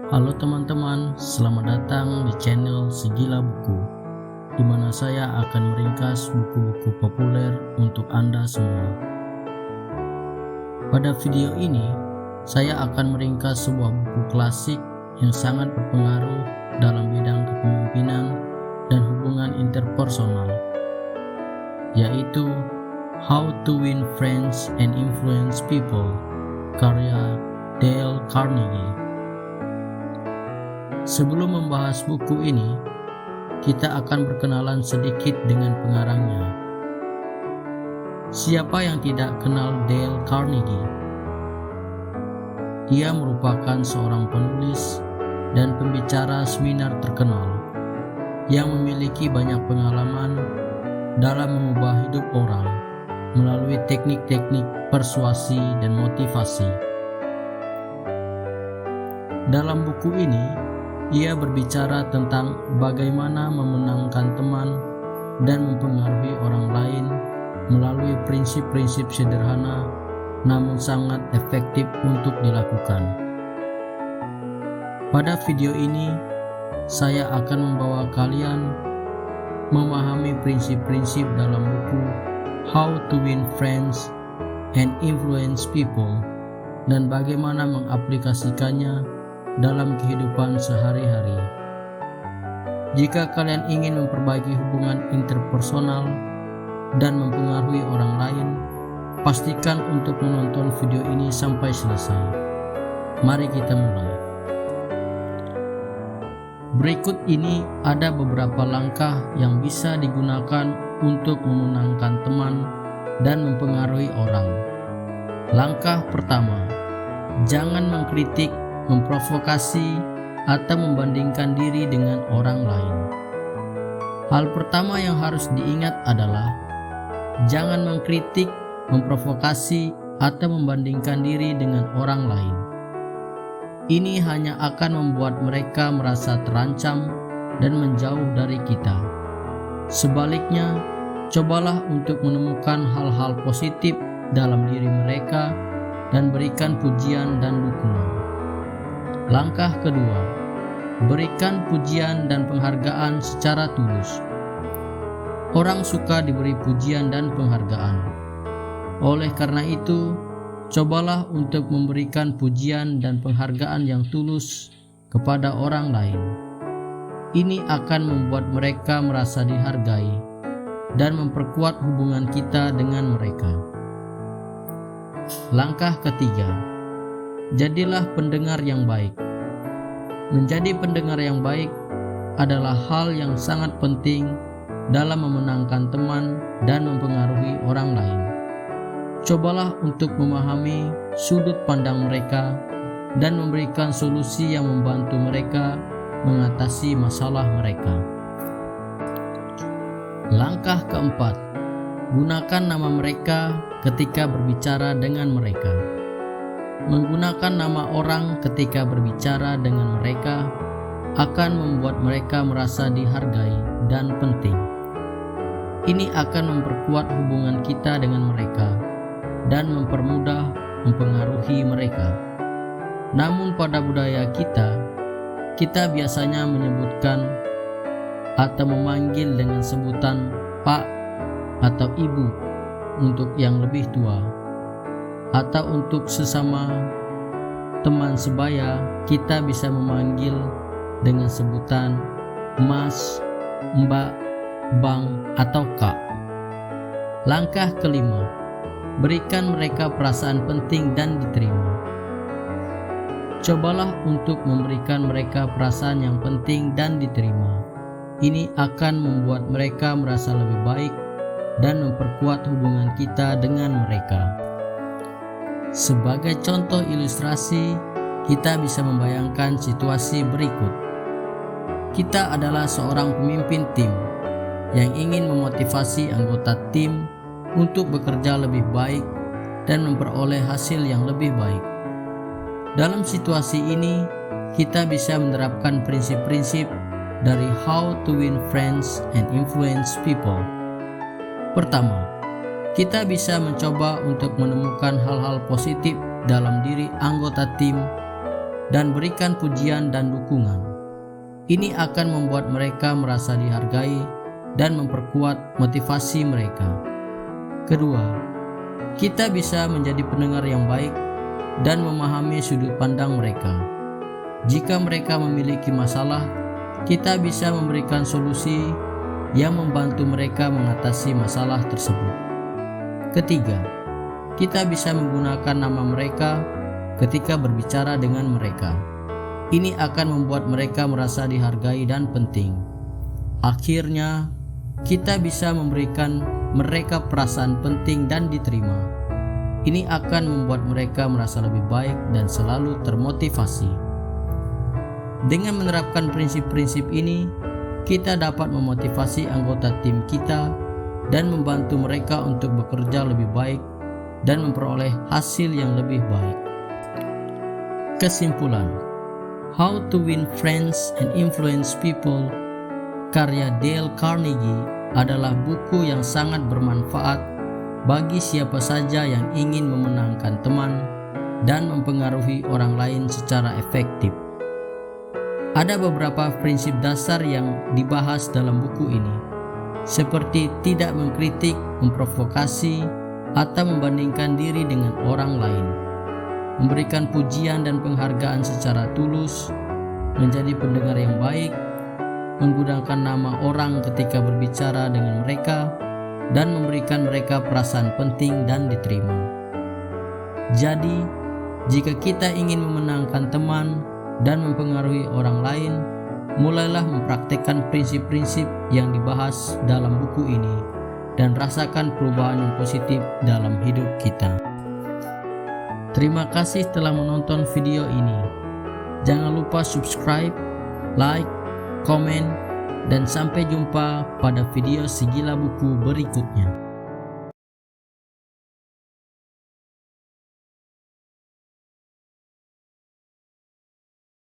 Halo teman-teman, selamat datang di channel Segila Buku, di mana saya akan meringkas buku-buku populer untuk Anda semua. Pada video ini, saya akan meringkas sebuah buku klasik yang sangat berpengaruh dalam bidang kepemimpinan dan hubungan interpersonal, yaitu How to Win Friends and Influence People, karya Dale Carnegie. Sebelum membahas buku ini, kita akan berkenalan sedikit dengan pengarangnya. Siapa yang tidak kenal Dale Carnegie? Dia merupakan seorang penulis dan pembicara seminar terkenal yang memiliki banyak pengalaman dalam mengubah hidup orang melalui teknik-teknik persuasi dan motivasi. Dalam buku ini, ia berbicara tentang bagaimana memenangkan teman dan mempengaruhi orang lain melalui prinsip-prinsip sederhana namun sangat efektif untuk dilakukan. Pada video ini, saya akan membawa kalian memahami prinsip-prinsip dalam buku How to Win Friends and Influence People dan bagaimana mengaplikasikannya dalam kehidupan sehari-hari. Jika kalian ingin memperbaiki hubungan interpersonal dan mempengaruhi orang lain, pastikan untuk menonton video ini sampai selesai. Mari kita mulai. Berikut ini ada beberapa langkah yang bisa digunakan untuk memenangkan teman dan mempengaruhi orang. Langkah pertama, jangan mengkritik, memprovokasi, atau membandingkan diri dengan orang lain. Hal pertama yang harus diingat adalah jangan mengkritik, memprovokasi, atau membandingkan diri dengan orang lain. Ini hanya akan membuat mereka merasa terancam dan menjauh dari kita. Sebaliknya, cobalah untuk menemukan hal-hal positif dalam diri mereka dan berikan pujian dan dukungan. Langkah kedua, berikan pujian dan penghargaan secara tulus. Orang suka diberi pujian dan penghargaan. Oleh karena itu, cobalah untuk memberikan pujian dan penghargaan yang tulus kepada orang lain. Ini akan membuat mereka merasa dihargai dan memperkuat hubungan kita dengan mereka. Langkah ketiga, jadilah pendengar yang baik. Menjadi pendengar yang baik adalah hal yang sangat penting dalam memenangkan teman dan mempengaruhi orang lain. Cobalah untuk memahami sudut pandang mereka dan memberikan solusi yang membantu mereka mengatasi masalah mereka. Langkah keempat, gunakan nama mereka ketika berbicara dengan mereka. Menggunakan nama orang ketika berbicara dengan mereka akan membuat mereka merasa dihargai dan penting. Ini akan memperkuat hubungan kita dengan mereka dan mempermudah mempengaruhi mereka. Namun pada budaya kita biasanya menyebutkan atau memanggil dengan sebutan Pak atau Ibu untuk yang lebih tua. Atau untuk sesama teman sebaya, kita bisa memanggil dengan sebutan Mas, Mbak, Bang, atau Kak. Langkah kelima, berikan mereka perasaan penting dan diterima. Cobalah untuk memberikan mereka perasaan yang penting dan diterima. Ini akan membuat mereka merasa lebih baik dan memperkuat hubungan kita dengan mereka. Sebagai contoh ilustrasi, kita bisa membayangkan situasi berikut. Kita adalah seorang pemimpin tim yang ingin memotivasi anggota tim untuk bekerja lebih baik dan memperoleh hasil yang lebih baik. Dalam situasi ini, kita bisa menerapkan prinsip-prinsip dari How to Win Friends and Influence People. Pertama, kita bisa mencoba untuk menemukan hal-hal positif dalam diri anggota tim dan berikan pujian dan dukungan. Ini akan membuat mereka merasa dihargai dan memperkuat motivasi mereka. Kedua, kita bisa menjadi pendengar yang baik dan memahami sudut pandang mereka. Jika mereka memiliki masalah, kita bisa memberikan solusi yang membantu mereka mengatasi masalah tersebut. Ketiga, kita bisa menggunakan nama mereka ketika berbicara dengan mereka. Ini akan membuat mereka merasa dihargai dan penting. Akhirnya, kita bisa memberikan mereka perasaan penting dan diterima. Ini akan membuat mereka merasa lebih baik dan selalu termotivasi. Dengan menerapkan prinsip-prinsip ini, kita dapat memotivasi anggota tim kita dan membantu mereka untuk bekerja lebih baik dan memperoleh hasil yang lebih baik. Kesimpulan, How to Win Friends and Influence People karya Dale Carnegie adalah buku yang sangat bermanfaat bagi siapa saja yang ingin memenangkan teman dan mempengaruhi orang lain secara efektif. Ada beberapa prinsip dasar yang dibahas dalam buku ini, seperti tidak mengkritik, memprovokasi, atau membandingkan diri dengan orang lain, memberikan pujian dan penghargaan secara tulus, menjadi pendengar yang baik, menggunakan nama orang ketika berbicara dengan mereka, dan memberikan mereka perasaan penting dan diterima. Jadi, jika kita ingin memenangkan teman dan mempengaruhi orang lain, mulailah mempraktikkan prinsip-prinsip yang dibahas dalam buku ini dan rasakan perubahan yang positif dalam hidup kita. Terima kasih telah menonton video ini. Jangan lupa subscribe, like, komen, dan sampai jumpa pada video Segila Buku berikutnya.